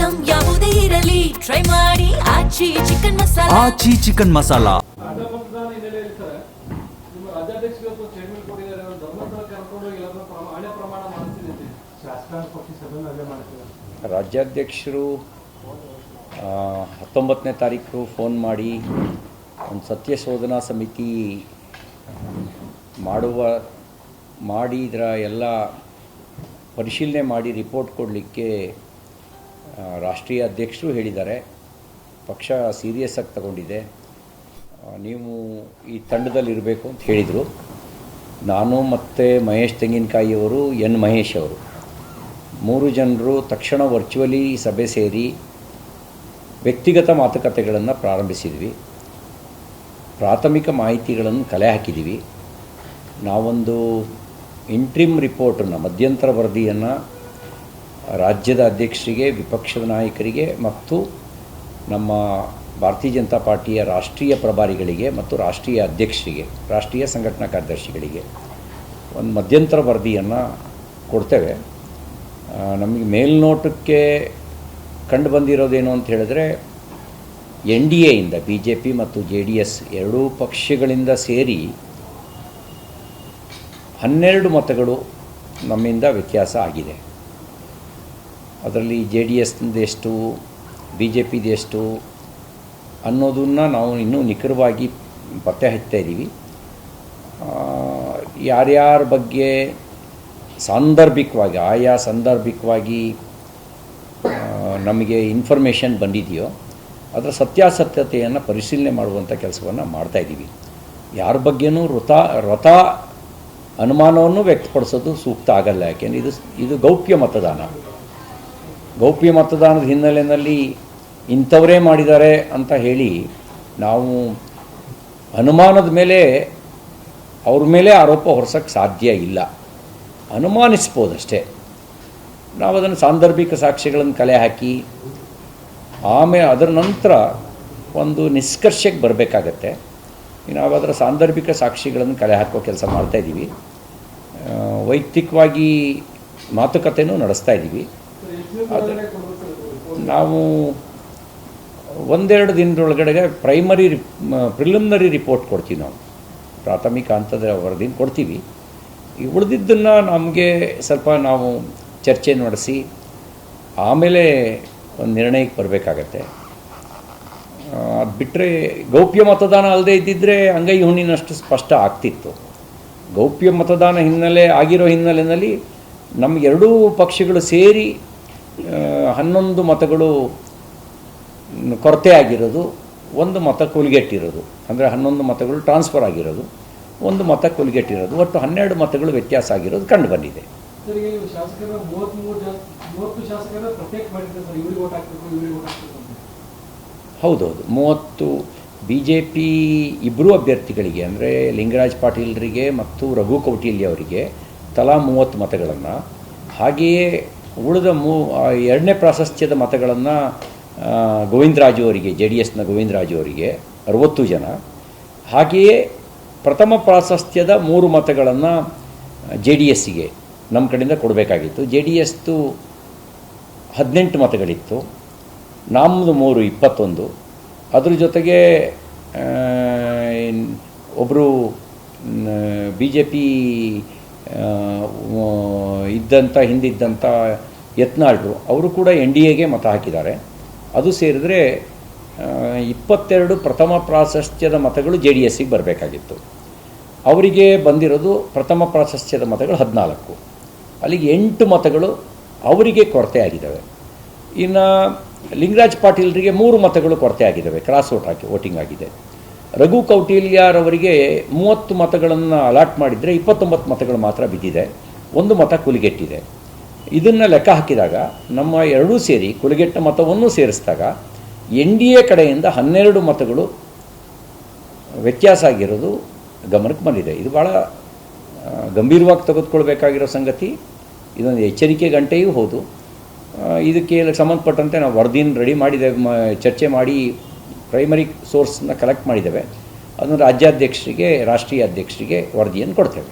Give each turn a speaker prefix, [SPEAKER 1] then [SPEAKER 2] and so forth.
[SPEAKER 1] Item ಯಾವುದೇ ಇರಲಿ try ಮಾಡಿ ಆಚಿ ಚಿಕನ್ ಮಸಾಲಾ.
[SPEAKER 2] ಆಚಿ ಚಿಕನ್ ಮಸಾಲಾ.
[SPEAKER 3] ರಾಜ್ಯಾಧ್ಯಕ್ಷರು 19ನೇ ತಾರೀಕು ಫೋನ್ ಮಾಡಿ ಒಂದು ಸತ್ಯ ಶೋಧನಾ ಸಮಿತಿ ಮಾಡಿ ಇದರ ಎಲ್ಲ ಪರಿಶೀಲನೆ ಮಾಡಿ ರಿಪೋರ್ಟ್ ಕೊಡಲಿಕ್ಕೆ ರಾಷ್ಟ್ರೀಯ ಅಧ್ಯಕ್ಷರು ಹೇಳಿದ್ದಾರೆ. ಪಕ್ಷ ಸೀರಿಯಸ್ ಆಗಿ ತಗೊಂಡಿದೆ. ನೀವು ಈ ತಂಡದಲ್ಲಿರಬೇಕು ಅಂತ ಹೇಳಿದರು. ನಾನು ಮತ್ತು ಮಹೇಶ್ ತೆಂಗಿನಕಾಯಿಯವರು, ಎನ್ ಮಹೇಶ್ ಅವರು 3 ಜನರು ತಕ್ಷಣ ವರ್ಚುವಲಿ ಸಭೆ ಸೇರಿ ವ್ಯಕ್ತಿಗತ ಮಾತುಕತೆಗಳನ್ನು ಪ್ರಾರಂಭಿಸಿದ್ವಿ. ಪ್ರಾಥಮಿಕ ಮಾಹಿತಿಗಳನ್ನು ಕಲೆ ಹಾಕಿದ್ದೀವಿ. ನಾವೊಂದು ಇಂಟ್ರಿಮ್ ರಿಪೋರ್ಟನ್ನು, ಮಧ್ಯಂತರ ವರದಿಯನ್ನು ರಾಜ್ಯದ ಅಧ್ಯಕ್ಷರಿಗೆ, ವಿಪಕ್ಷದ ನಾಯಕರಿಗೆ ಮತ್ತು ನಮ್ಮ ಭಾರತೀಯ ಜನತಾ ಪಾರ್ಟಿಯ ರಾಷ್ಟ್ರೀಯ ಪ್ರಭಾರಿಗಳಿಗೆ ಮತ್ತು ರಾಷ್ಟ್ರೀಯ ಅಧ್ಯಕ್ಷರಿಗೆ, ರಾಷ್ಟ್ರೀಯ ಸಂಘಟನಾ ಕಾರ್ಯದರ್ಶಿಗಳಿಗೆ ಒಂದು ಮಧ್ಯಂತರ ವರದಿಯನ್ನು ಕೊಡ್ತೇವೆ. ನಮಗೆ ಮೇಲ್ನೋಟಕ್ಕೆ ಕಂಡು ಬಂದಿರೋದೇನು ಅಂತ ಹೇಳಿದ್ರೆ, NDAಯಿಂದ BJP ಮತ್ತು JDS ಎರಡೂ ಪಕ್ಷಗಳಿಂದ ಸೇರಿ 12 ಮತಗಳು ನಮ್ಮಿಂದ ವ್ಯತ್ಯಾಸ ಆಗಿದೆ. ಅದರಲ್ಲಿ JDSನದು ಎಷ್ಟು, BJPದು ಎಷ್ಟು ಅನ್ನೋದನ್ನು ನಾವು ಇನ್ನೂ ನಿಖರವಾಗಿ ಪತ್ತೆ ಹಚ್ತಾ ಇದ್ದೀವಿ. ಯಾರ್ಯಾರ ಬಗ್ಗೆ ಸಾಂದರ್ಭಿಕವಾಗಿ, ಆಯಾ ಸಾಂದರ್ಭಿಕವಾಗಿ ನಮಗೆ ಇನ್ಫಾರ್ಮೇಷನ್ ಬಂದಿದೆಯೋ ಅದರ ಸತ್ಯಾಸತ್ಯತೆಯನ್ನು ಪರಿಶೀಲನೆ ಮಾಡುವಂಥ ಕೆಲಸವನ್ನು ಮಾಡ್ತಾಯಿದ್ದೀವಿ. ಯಾರ ಬಗ್ಗೆನೂ ವೃಥ ಅನುಮಾನವನ್ನು ವ್ಯಕ್ತಪಡಿಸೋದು ಸೂಕ್ತ ಆಗಲ್ಲ. ಯಾಕೆಂದರೆ ಇದು ಗೌಪ್ಯ ಮತದಾನ. ಗೌಪ್ಯ ಮತದಾನದ ಹಿನ್ನೆಲೆಯಲ್ಲಿ ಇಂಥವರೇ ಮಾಡಿದ್ದಾರೆ ಅಂತ ಹೇಳಿ ನಾವು ಅನುಮಾನದ ಮೇಲೆ ಅವ್ರ ಮೇಲೆ ಆರೋಪ ಹೊರಿಸೋಕ್ಕೆ ಸಾಧ್ಯ ಇಲ್ಲ. ಅನುಮಾನಿಸ್ಬೋದಷ್ಟೇ. ನಾವು ಅದನ್ನು ಸಾಂದರ್ಭಿಕ ಸಾಕ್ಷಿಗಳನ್ನು ಕಲೆ ಹಾಕಿ ಆಮೇಲೆ ಅದರ ನಂತರ ಒಂದು ನಿಷ್ಕರ್ಷಕ್ಕೆ ಬರಬೇಕಾಗತ್ತೆ. ನಾವು ಅದರ ಸಾಂದರ್ಭಿಕ ಸಾಕ್ಷಿಗಳನ್ನು ಕಲೆ ಹಾಕೋ ಕೆಲಸ ಮಾಡ್ತಾಯಿದ್ದೀವಿ. ವೈಯಕ್ತಿಕವಾಗಿ ಮಾತುಕತೆಯೂ ನಡೆಸ್ತಾ ಇದ್ದೀವಿ. ಅದು ನಾವು 1-2 ದಿನದೊಳಗಡೆ ಪ್ರಿಲಿಮಿನರಿ ರಿಪೋರ್ಟ್ ಕೊಡ್ತೀವಿ. ನಾವು ಪ್ರಾಥಮಿಕ ಹಂತದ ವರದಿನ ಕೊಡ್ತೀವಿ. ಈ ಉಳಿದಿದ್ದನ್ನು ನಮಗೆ ಸ್ವಲ್ಪ ನಾವು ಚರ್ಚೆ ನಡೆಸಿ ಆಮೇಲೆ ಒಂದು ನಿರ್ಣಯಕ್ಕೆ ಬರಬೇಕಾಗತ್ತೆ. ಅದು ಬಿಟ್ಟರೆ ಗೌಪ್ಯ ಮತದಾನ ಅಲ್ಲದೆ ಇದ್ದಿದ್ದರೆ ಅಂಗೈ ಹುಣ್ಣಿನಷ್ಟು ಸ್ಪಷ್ಟ ಆಗ್ತಿತ್ತು. ಗೌಪ್ಯ ಮತದಾನ ಆಗಿರೋ ಹಿನ್ನೆಲೆಯಲ್ಲಿ ನಮಗೆ ಎರಡೂ ಪಕ್ಷಗಳು ಸೇರಿ 11 ಮತಗಳು ಕೊರತೆ ಆಗಿರೋದು, 1 ಮತ ಕೊಲ್ಗೆಟ್ಟಿರೋದು. ಅಂದರೆ 11 ಮತಗಳು ಟ್ರಾನ್ಸ್ಫರ್ ಆಗಿರೋದು, 1 ಮತ ಕೊಲ್ಗೆಟ್ಟಿರೋದು, ಒಟ್ಟು 12 ಮತಗಳು ವ್ಯತ್ಯಾಸ ಆಗಿರೋದು ಕಂಡು ಬಂದಿದೆ. ಹೌದೌದು, 30 BJP ಇಬ್ಬರು ಅಭ್ಯರ್ಥಿಗಳಿಗೆ, ಅಂದರೆ ಲಿಂಗರಾಜ್ ಪಾಟೀಲ್ರಿಗೆ ಮತ್ತು ರಘು ಕೌಟಿಲ್ಯ ಅವರಿಗೆ ತಲಾ 30 ಮತಗಳನ್ನು, ಹಾಗೆಯೇ ಉಳಿದ 2ನೇ ಪ್ರಾಶಸ್ತ್ಯದ ಮತಗಳನ್ನು ಗೋವಿಂದರಾಜು ಅವರಿಗೆ, JDSನ ಗೋವಿಂದರಾಜು ಅವರಿಗೆ 60 ಜನ, ಹಾಗೆಯೇ ಪ್ರಥಮ ಪ್ರಾಶಸ್ತ್ಯದ 3 ಮತಗಳನ್ನು JDSಗೆ ನಮ್ಮ ಕಡೆಯಿಂದ ಕೊಡಬೇಕಾಗಿತ್ತು. JDSದು 18 ಮತಗಳಿತ್ತು, ನಮ್ಮದು 3 21. ಅದ್ರ ಜೊತೆಗೆ ಒಬ್ಬರು BJP ಹಿಂದಿದ್ದಂಥ ಯತ್ನಾಳ್ರು ಅವರು ಕೂಡ NDAಗೆ ಮತ ಹಾಕಿದ್ದಾರೆ. ಅದು ಸೇರಿದ್ರೆ 22 ಪ್ರಥಮ ಪ್ರಾಶಸ್ತ್ಯದ ಮತಗಳು JDSಗೆ ಬರಬೇಕಾಗಿತ್ತು. ಅವರಿಗೆ ಬಂದಿರೋದು ಪ್ರಥಮ ಪ್ರಾಶಸ್ತ್ಯದ ಮತಗಳು 14. ಅಲ್ಲಿಗೆ 8 ಮತಗಳು ಅವರಿಗೆ ಕೊರತೆ ಆಗಿದ್ದಾವೆ. ಇನ್ನು ಲಿಂಗರಾಜ್ ಪಾಟೀಲ್ರಿಗೆ 3 ಮತಗಳು ಕೊರತೆ ಆಗಿದ್ದಾವೆ, ಕ್ರಾಸ್ ವೋಟಿಂಗ್ ಆಗಿದೆ. ರಘು ಕೌಟಿಲ್ಯರವರಿಗೆ 30 ಮತಗಳನ್ನು ಅಲಾಟ್ ಮಾಡಿದರೆ 29 ಮತಗಳು ಮಾತ್ರ ಬಿದ್ದಿದೆ, 1 ಮತ ಕುಲಿಗೆಟ್ಟಿದೆ. ಇದನ್ನು ಲೆಕ್ಕ ಹಾಕಿದಾಗ ನಮ್ಮ ಎರಡೂ ಸೇರಿ ಕುಲಿಗೆಟ್ಟ ಮತವನ್ನು ಸೇರಿಸಿದಾಗ NDA ಕಡೆಯಿಂದ 12 ಮತಗಳು ವ್ಯತ್ಯಾಸ ಆಗಿರೋದು ಗಮನಕ್ಕೆ ಬಂದಿದೆ. ಇದು ಭಾಳ ಗಂಭೀರವಾಗಿ ತೆಗೆದುಕೊಳ್ಬೇಕಾಗಿರೋ ಸಂಗತಿ. ಇದೊಂದು ಎಚ್ಚರಿಕೆ ಗಂಟೆಯೂ ಹೌದು. ಇದಕ್ಕೆ ಸಂಬಂಧಪಟ್ಟಂತೆ ನಾವು ವರದಿನ ರೆಡಿ ಮಾಡಿದ್ದೇವೆ, ಚರ್ಚೆ ಮಾಡಿ ಪ್ರೈಮರಿ ಸೋರ್ಸ್ನ ಕಲೆಕ್ಟ್ ಮಾಡಿದ್ದೇವೆ. ಅದನ್ನು ರಾಜ್ಯಾಧ್ಯಕ್ಷರಿಗೆ, ರಾಷ್ಟ್ರೀಯ ಅಧ್ಯಕ್ಷರಿಗೆ ವರದಿಯನ್ನು ಕೊಡ್ತೇವೆ.